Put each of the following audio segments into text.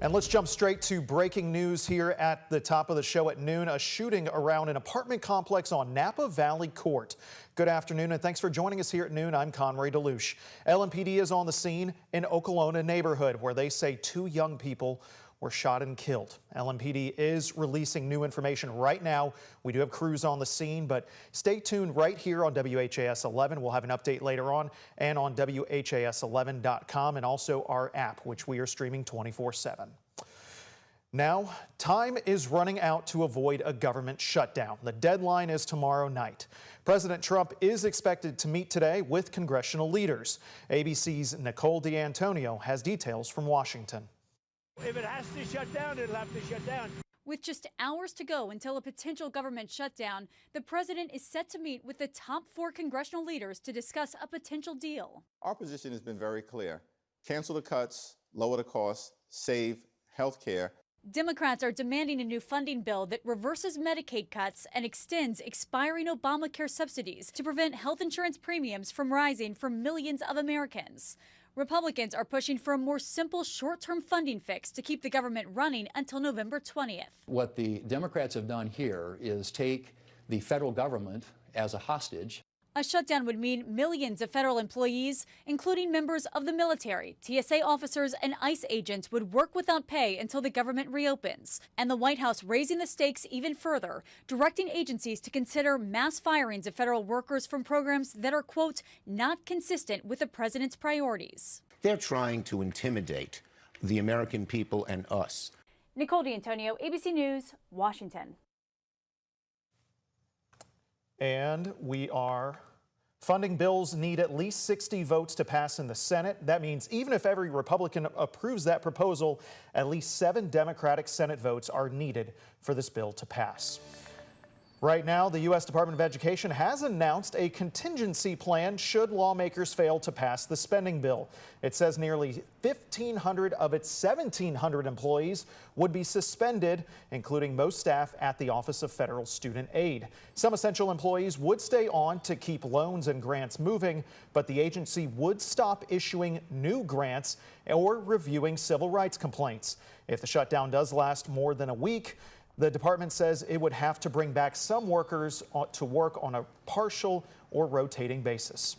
And let's jump straight to breaking news here at the top of the show at noon. A shooting around an apartment complex on Napa Valley Court. Good afternoon and thanks for joining us here at noon. I'm Conroy DeLuche. LMPD is on the scene in Okolona neighborhood where they say two young people were shot and killed. LMPD is releasing new information right now. We do have crews on the scene, but stay tuned right here on WHAS 11. We'll have an update later on and on WHAS11.com and also our app, which we are streaming 24/7. Now, time is running out to avoid a government shutdown. The deadline is tomorrow night. President Trump is expected to meet today with congressional leaders. ABC's Nicole D'Antonio has details from Washington. If it has to shut down, it'll have to shut down. With just hours to go until a potential government shutdown, the president is set to meet with the top 4 congressional leaders to discuss a potential deal. Our position has been very clear. Cancel the cuts, lower the costs, save health care. Democrats are demanding a new funding bill that reverses Medicaid cuts and extends expiring Obamacare subsidies to prevent health insurance premiums from rising for millions of Americans. Republicans are pushing for a more simple short-term funding fix to keep the government running until November 20th. What the Democrats have done here is take the federal government as a hostage. A shutdown would mean millions of federal employees, including members of the military, TSA officers, and ICE agents would work without pay until the government reopens. And the White House raising the stakes even further, directing agencies to consider mass firings of federal workers from programs that are, quote, not consistent with the president's priorities. They're trying to intimidate the American people and us. Nicole D'Antonio, ABC News, Washington. And we are funding bills need at least 60 votes to pass in the Senate. That means even if every Republican approves that proposal, at least 7 Democratic Senate votes are needed for this bill to pass. Right now, the U.S. Department of Education has announced a contingency plan should lawmakers fail to pass the spending bill. It says nearly 1,500 of its 1,700 employees would be suspended, including most staff at the Office of Federal Student Aid. Some essential employees would stay on to keep loans and grants moving, but the agency would stop issuing new grants or reviewing civil rights complaints. If the shutdown does last more than a week, the department says it would have to bring back some workers to work on a partial or rotating basis.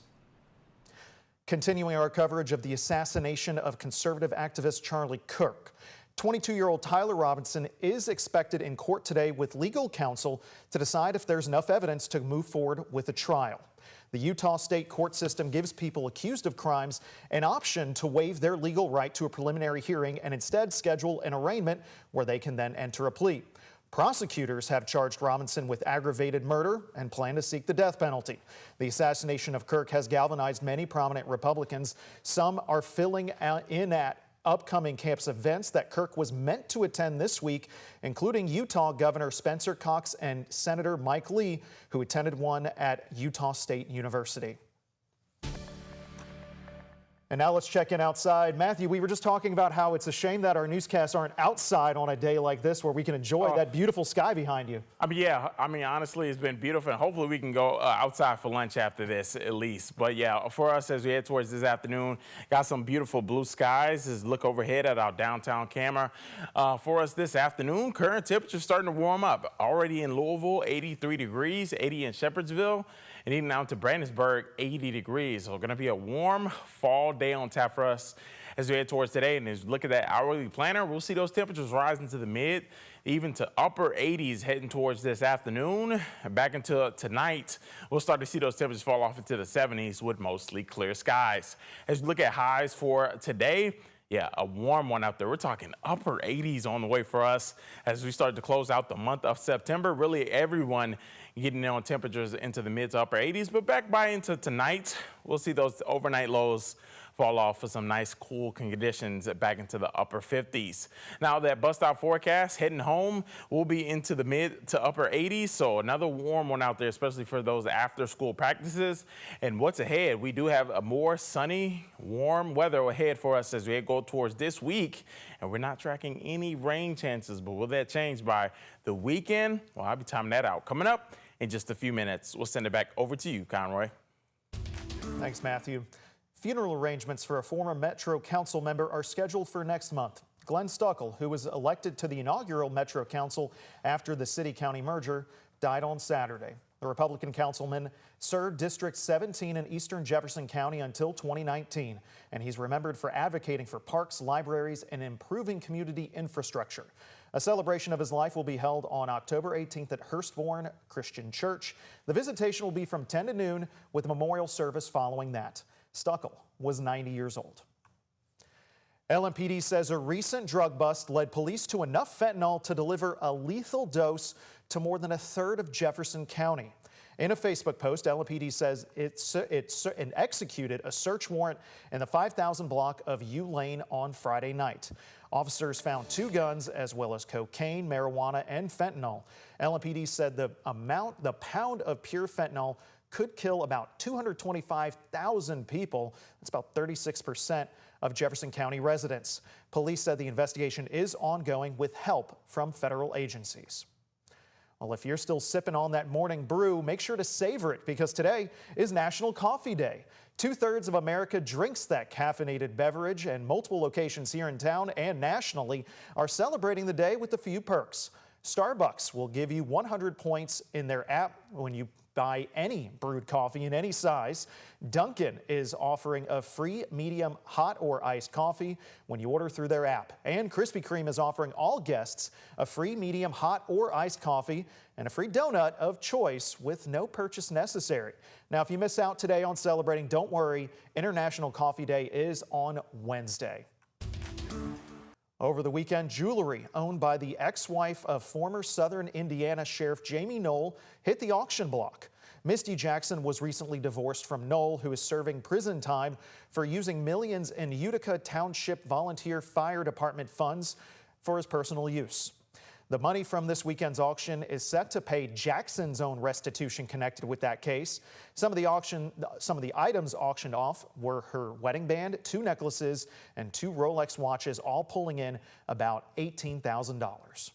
Continuing our coverage of the assassination of conservative activist Charlie Kirk. 22-year-old Tyler Robinson is expected in court today with legal counsel to decide if there's enough evidence to move forward with a trial. The Utah state court system gives people accused of crimes an option to waive their legal right to a preliminary hearing and instead schedule an arraignment where they can then enter a plea. Prosecutors have charged Robinson with aggravated murder and plan to seek the death penalty. The assassination of Kirk has galvanized many prominent Republicans. Some are filling in at upcoming campus events that Kirk was meant to attend this week, including Utah Governor Spencer Cox and Senator Mike Lee, who attended one at Utah State University. And now let's check in outside. Matthew, we were just talking about how it's a shame that our newscasts aren't outside on a day like this where we can enjoy that beautiful sky behind you. Honestly, it's been beautiful, and hopefully we can go outside for lunch after this at least. But yeah, for us as we head towards this afternoon, got some beautiful blue skies. Just look overhead at our downtown camera. For us this afternoon, current temperatures starting to warm up. Already in Louisville, 83 degrees, 80 in Shepherdsville, and even down to Brandonsburg, 80 degrees. So going to be a warm fall day on tap for us as we head towards today. And as we look at that hourly planner, we'll see those temperatures rising to the mid, even to upper 80s heading towards this afternoon. And back into tonight, we'll start to see those temperatures fall off into the 70s with mostly clear skies. As we look at highs for today, yeah, a warm one out there. We're talking upper 80s on the way for us as we start to close out the month of September. Really everyone getting on temperatures into the mid to upper 80s, but back by into tonight, we'll see those overnight lows fall off for some nice cool conditions back into the upper 50s. Now that bus stop forecast heading home, we'll be into the mid to upper 80s. So another warm one out there, especially for those after school practices. And what's ahead? We do have a more sunny, warm weather ahead for us as we go towards this week. And we're not tracking any rain chances, but will that change by the weekend? Well, I'll be timing that out. Coming up in just a few minutes. We'll send it back over to you, Conroy. Thanks, Matthew. Funeral arrangements for a former Metro Council member are scheduled for next month. Glenn Stuckel, who was elected to the inaugural Metro Council after the city-county merger, died on Saturday. The Republican councilman served District 17 in eastern Jefferson County until 2019, and he's remembered for advocating for parks, libraries, and improving community infrastructure. A celebration of his life will be held on October 18th at Hurstbourne Christian Church. The visitation will be from 10 to noon with a memorial service following that. Stuckel was 90 years old. LMPD says a recent drug bust led police to enough fentanyl to deliver a lethal dose to more than a third of Jefferson County. In a Facebook post, LMPD says it executed a search warrant in the 5,000 block of U Lane on Friday night. Officers found 2 guns as well as cocaine, marijuana, and fentanyl. LMPD said the pound of pure fentanyl could kill about 225,000 people. That's about 36% of Jefferson County residents. Police said the investigation is ongoing with help from federal agencies. Well, if you're still sipping on that morning brew, make sure to savor it because today is National Coffee Day. 2/3 of America drinks that caffeinated beverage, and multiple locations here in town and nationally are celebrating the day with a few perks. Starbucks will give you 100 points in their app when you buy any brewed coffee in any size. Dunkin' is offering a free medium hot or iced coffee when you order through their app. And Krispy Kreme is offering all guests a free medium hot or iced coffee and a free donut of choice with no purchase necessary. Now, if you miss out today on celebrating, don't worry. International Coffee Day is on Wednesday. Over the weekend, jewelry owned by the ex-wife of former Southern Indiana Sheriff Jamie Knoll hit the auction block. Misty Jackson was recently divorced from Knoll, who is serving prison time for using millions in Utica Township Volunteer Fire Department funds for his personal use. The money from this weekend's auction is set to pay Jackson's own restitution connected with that case. Some of the items auctioned off were her wedding band, 2 necklaces, and 2 Rolex watches, all pulling in about $18,000.